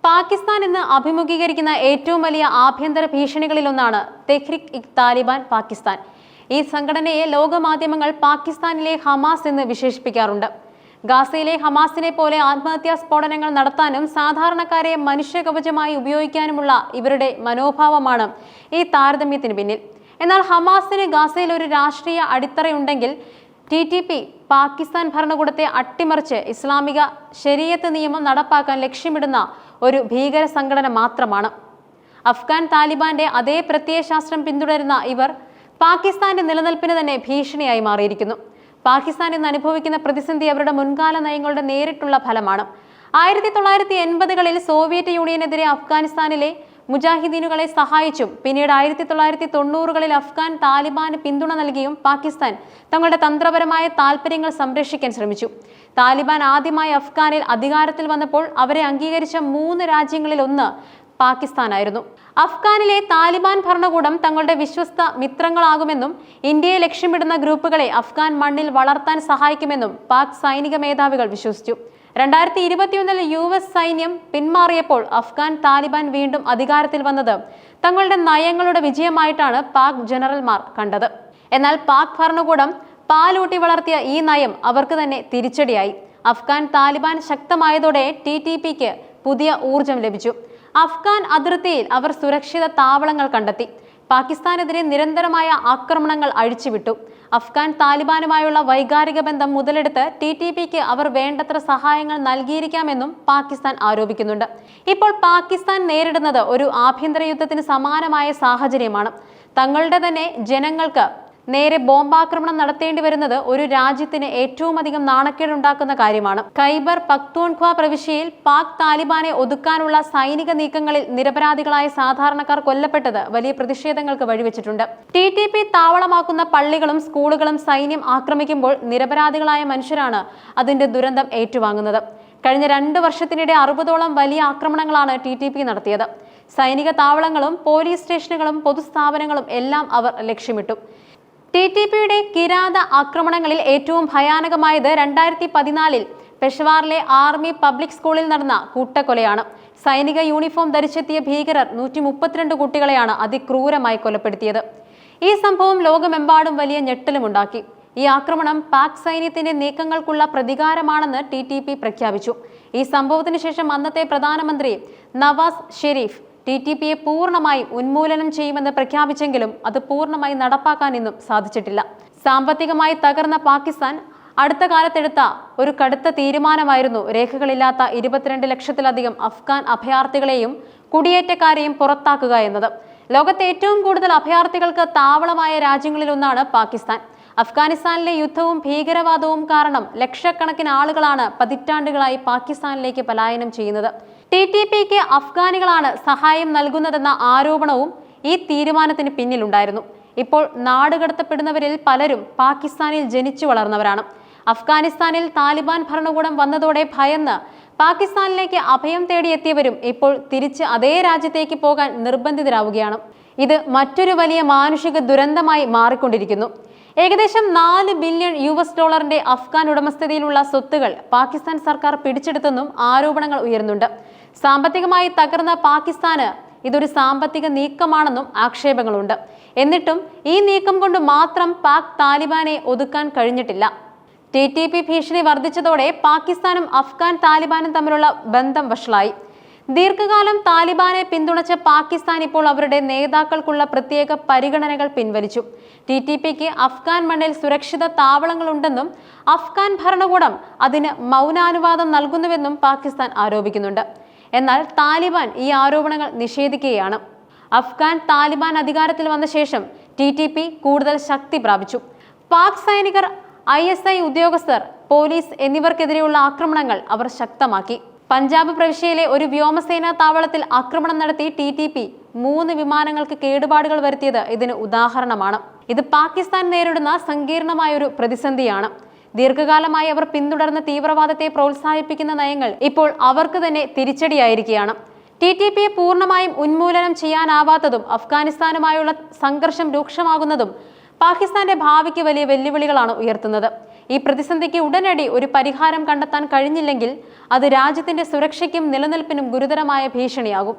പാകിസ്ഥാൻ ഇന്ന് അഭിമുഖീകരിക്കുന്ന ഏറ്റവും വലിയ ആഭ്യന്തര ഭീഷണികളിലൊന്നാണ് തെഹ്രിക്-ഇ-താലിബാൻ പാകിസ്ഥാൻ. ഈ സംഘടനയെ ലോകമാധ്യമങ്ങൾ പാകിസ്ഥാനിലെ ഹമാസ് എന്ന് വിശേഷിപ്പിക്കാറുണ്ട്. ഗാസയിലെ ഹമാസിനെ പോലെ ആത്മഹത്യാ സ്ഫോടനങ്ങൾ നടത്താനും സാധാരണക്കാരെ മനുഷ്യകവചമായി ഉപയോഗിക്കാനുമുള്ള ഇവരുടെ മനോഭാവമാണ് ഈ താരതമ്യത്തിന് പിന്നിൽ. എന്നാൽ ഹമാസിന് ഗാസയിൽ ഒരു രാഷ്ട്രീയ അടിത്തറയുണ്ടെങ്കിൽ TTP പാകിസ്ഥാൻ ഭരണകൂടത്തെ അട്ടിമറിച്ച് ഇസ്ലാമിക ശരീഅത്ത് നിയമം നടപ്പാക്കാൻ ലക്ഷ്യമിടുന്ന ഒരു ഭീകര സംഘടന മാത്രമാണ്. അഫ്ഗാൻ താലിബാന്റെ അതേ പ്രത്യയശാസ്ത്രം പിന്തുടരുന്ന ഇവർ പാകിസ്ഥാന്റെ നിലനിൽപ്പിന് തന്നെ ഭീഷണിയായി മാറിയിരിക്കുന്നു. പാകിസ്ഥാൻ ഇന്ന് അനുഭവിക്കുന്ന പ്രതിസന്ധി അവരുടെ മുൻകാല നയങ്ങളുടെ നേരിട്ടുള്ള ഫലമാണ്. 1980കളിൽ സോവിയറ്റ് യൂണിയനെതിരെ അഫ്ഗാനിസ്ഥാനിലെ മുജാഹിദീനുകളെ സഹായിച്ചും പിന്നീട് 1990കളിൽ അഫ്ഗാൻ താലിബാന് പിന്തുണ നൽകിയും പാകിസ്ഥാൻ തങ്ങളുടെ തന്ത്രപരമായ താൽപര്യങ്ങൾ സംരക്ഷിക്കാൻ ശ്രമിച്ചു. താലിബാൻ ആദ്യമായി അഫ്ഗാനിൽ അധികാരത്തിൽ വന്നപ്പോൾ അവരെ അംഗീകരിച്ച 3 രാജ്യങ്ങളിൽ ഒന്ന് പാകിസ്ഥാനായിരുന്നു. അഫ്ഗാനിലെ താലിബാൻ ഭരണകൂടം തങ്ങളുടെ വിശ്വസ്ത മിത്രങ്ങളാകുമെന്നും ഇന്ത്യയെ ലക്ഷ്യമിടുന്ന ഗ്രൂപ്പുകളെ അഫ്ഗാൻ മണ്ണിൽ വളർത്താൻ സഹായിക്കുമെന്നും പാക് സൈനിക മേധാവികൾ വിശ്വസിച്ചു. 2021 US സൈന്യം പിന്മാറിയപ്പോൾ അഫ്ഗാൻ താലിബാൻ വീണ്ടും അധികാരത്തിൽ വന്നത് തങ്ങളുടെ നയങ്ങളുടെ വിജയമായിട്ടാണ് പാക് ജനറൽമാർ കണ്ടത്. എന്നാൽ പാക് ഭരണകൂടം പാലൂട്ടി വളർത്തിയ ഈ നയം അവർക്ക് തന്നെ തിരിച്ചടിയായി. അഫ്ഗാൻ താലിബാൻ ശക്തമായതോടെ TTPക്ക് പുതിയ ഊർജം ലഭിച്ചു. അഫ്ഗാൻ അതിർത്തിയിൽ അവർ സുരക്ഷിത താവളങ്ങൾ കണ്ടെത്തി. പാകിസ്ഥാനെതിരെ നിരന്തരമായ ആക്രമണങ്ങൾ അഴിച്ചുവിട്ടു. അഫ്ഗാൻ താലിബാനുമായുള്ള വൈകാരിക ബന്ധം മുതലെടുത്ത് TTPക്ക് അവർ വേണ്ടത്ര സഹായങ്ങൾ നൽകിയിരിക്കാമെന്നും പാകിസ്ഥാൻ ആരോപിക്കുന്നുണ്ട്. ഇപ്പോൾ പാകിസ്ഥാൻ നേരിടുന്നത് ഒരു ആഭ്യന്തര യുദ്ധത്തിന് സമാനമായ സാഹചര്യമാണ്. തങ്ങളുടെ തന്നെ ജനങ്ങൾക്ക് നേരെ ബോംബാക്രമണം നടത്തേണ്ടി വരുന്നത് ഒരു രാജ്യത്തിന് ഏറ്റവും അധികം നാണക്കേടുണ്ടാക്കുന്ന കാര്യമാണ്. ഖൈബർ പഖ്തൂൺഖ്വ പ്രവിശ്യയിൽ പാക് താലിബാനെ ഒതുക്കാനുള്ള സൈനിക നീക്കങ്ങളിൽ നിരപരാധികളായ സാധാരണക്കാർ കൊല്ലപ്പെട്ടത് വലിയ പ്രതിഷേധങ്ങൾക്ക് വഴിവെച്ചിട്ടുണ്ട്. TTP താവളമാക്കുന്ന പള്ളികളും സ്കൂളുകളും സൈന്യം ആക്രമിക്കുമ്പോൾ നിരപരാധികളായ മനുഷ്യരാണ് അതിന്റെ ദുരന്തം ഏറ്റുവാങ്ങുന്നത്. കഴിഞ്ഞ 2 വർഷത്തിനിടെ 60ഓളം വലിയ ആക്രമണങ്ങളാണ് TTP നടത്തിയത്. സൈനിക താവളങ്ങളും പോലീസ് സ്റ്റേഷനുകളും പൊതുസ്ഥാപനങ്ങളും എല്ലാം അവർ ലക്ഷ്യമിട്ടു. TTPയുടെ കിരാത ആക്രമണങ്ങളിൽ ഏറ്റവും ഭയാനകമായത് 2014 പെഷവാറിലെ ആർമി പബ്ലിക് സ്കൂളിൽ നടന്ന കൂട്ടക്കൊലയാണ്. സൈനിക യൂണിഫോം ധരിച്ചെത്തിയ ഭീകരർ 132 കുട്ടികളെയാണ് അതിക്രൂരമായി കൊലപ്പെടുത്തിയത്. ഈ സംഭവം ലോകമെമ്പാടും വലിയ ഞെട്ടലുമുണ്ടാക്കി. ഈ ആക്രമണം പാക് സൈന്യത്തിന്റെ നീക്കങ്ങൾക്കുള്ള പ്രതികാരമാണെന്ന് TTP പ്രഖ്യാപിച്ചു. ഈ സംഭവത്തിന് ശേഷം അന്നത്തെ പ്രധാനമന്ത്രി നവാസ് ഷെരീഫ് TTPയെ പൂർണ്ണമായും ഉന്മൂലനം ചെയ്യുമെന്ന് പ്രഖ്യാപിച്ചെങ്കിലും അത് പൂർണ്ണമായി നടപ്പാക്കാൻ ഇന്നും സാധിച്ചിട്ടില്ല. സാമ്പത്തികമായി തകർന്ന പാകിസ്ഥാൻ അടുത്ത കാലത്തെടുത്ത ഒരു കടുത്ത തീരുമാനമായിരുന്നു രേഖകളില്ലാത്ത 22 ലക്ഷത്തിലധികം അഫ്ഗാൻ അഭയാർത്ഥികളെയും കുടിയേറ്റക്കാരെയും പുറത്താക്കുക എന്നത്. ലോകത്തെ ഏറ്റവും കൂടുതൽ അഭയാർത്ഥികൾക്ക് താവളമായ രാജ്യങ്ങളിലൊന്നാണ് പാകിസ്ഥാൻ. അഫ്ഗാനിസ്ഥാനിലെ യുദ്ധവും ഭീകരവാദവും കാരണം ലക്ഷക്കണക്കിന് ആളുകളാണ് പതിറ്റാണ്ടുകളായി പാകിസ്ഥാനിലേക്ക് പലായനം ചെയ്യുന്നത്. TTPക്ക് അഫ്ഗാനികളാണ് സഹായം നൽകുന്നതെന്ന ആരോപണവും ഈ തീരുമാനത്തിന് പിന്നിലുണ്ടായിരുന്നു. ഇപ്പോൾ നാടുകടത്തപ്പെടുന്നവരിൽ പലരും പാകിസ്ഥാനിൽ ജനിച്ചു വളർന്നവരാണ്. അഫ്ഗാനിസ്ഥാനിൽ താലിബാൻ ഭരണകൂടം വന്നതോടെ ഭയന്ന് പാകിസ്ഥാനിലേക്ക് അഭയം തേടിയെത്തിയവരും ഇപ്പോൾ തിരിച്ച് അതേ രാജ്യത്തേക്ക് പോകാൻ നിർബന്ധിതരാവുകയാണ്. ഇത് മറ്റൊരു വലിയ മാനുഷിക ദുരന്തമായി മാറിക്കൊണ്ടിരിക്കുന്നു. ഏകദേശം $4 ബില്യൺ അഫ്ഗാൻ ഉടമസ്ഥതയിലുള്ള സ്വത്തുകൾ പാകിസ്ഥാൻ സർക്കാർ പിടിച്ചെടുത്തെന്നും ആരോപണങ്ങൾ ഉയരുന്നുണ്ട്. സാമ്പത്തികമായി തകർന്ന പാകിസ്ഥാന് ഇതൊരു സാമ്പത്തിക നീക്കമാണെന്നും ആക്ഷേപങ്ങളുണ്ട്. എന്നിട്ടും ഈ നീക്കം കൊണ്ട് മാത്രം പാക് താലിബാനെ ഒതുക്കാൻ കഴിഞ്ഞിട്ടില്ല. TTP ഭീഷണി വർദ്ധിച്ചതോടെ പാകിസ്ഥാനും അഫ്ഗാൻ താലിബാനും തമ്മിലുള്ള ബന്ധം വഷളായി. ദീർഘകാലം താലിബാനെ പിന്തുണച്ച പാകിസ്ഥാൻ ഇപ്പോൾ അവരുടെ നേതാക്കൾക്കുള്ള പ്രത്യേക പരിഗണനകൾ പിൻവലിച്ചു. TTPക്ക് അഫ്ഗാൻ മണ്ണിൽ സുരക്ഷിത താവളങ്ങളുണ്ടെന്നും അഫ്ഗാൻ ഭരണകൂടം അതിന് മൗനാനുവാദം നൽകുന്നുവെന്നും പാകിസ്ഥാൻ ആരോപിക്കുന്നുണ്ട്. എന്നാൽ താലിബാൻ ഈ ആരോപണങ്ങൾ നിഷേധിക്കുകയാണ്. അഫ്ഗാൻ താലിബാൻ അധികാരത്തിൽ വന്ന ശേഷം TTP കൂടുതൽ ശക്തി പ്രാപിച്ചു. പാക് സൈനികർ, ISI ഉദ്യോഗസ്ഥർ, പോലീസ് എന്നിവർക്കെതിരെയുള്ള ആക്രമണങ്ങൾ അവർ ശക്തമാക്കി. പഞ്ചാബ് പ്രവിശ്യയിലെ ഒരു വ്യോമസേനാ താവളത്തിൽ ആക്രമണം നടത്തി TTP 3 വിമാനങ്ങൾക്ക് കേടുപാടുകൾ വരുത്തിയത് ഇതിന് ഉദാഹരണമാണ്. ഇത് പാകിസ്ഥാൻ നേരിടുന്ന സങ്കീർണമായ ഒരു പ്രതിസന്ധിയാണ്. ദീർഘകാലമായി അവർ പിന്തുടർന്ന തീവ്രവാദത്തെ പ്രോത്സാഹിപ്പിക്കുന്ന നയങ്ങൾ ഇപ്പോൾ അവർക്ക് തന്നെ തിരിച്ചടിയായിരിക്കുകയാണ്. TTPയെ പൂർണ്ണമായും ഉന്മൂലനം ചെയ്യാനാവാത്തതും അഫ്ഗാനിസ്ഥാനുമായുള്ള സംഘർഷം രൂക്ഷമാകുന്നതും പാകിസ്ഥാന്റെ ഭാവിക്ക് വലിയ വെല്ലുവിളികളാണ് ഉയർത്തുന്നത്. ഈ പ്രതിസന്ധിക്ക് ഉടനടി ഒരു പരിഹാരം കണ്ടെത്താൻ കഴിഞ്ഞില്ലെങ്കിൽ അത് രാജ്യത്തിന്റെ സുരക്ഷയ്ക്കും നിലനിൽപ്പിനും ഗുരുതരമായ ഭീഷണിയാകും.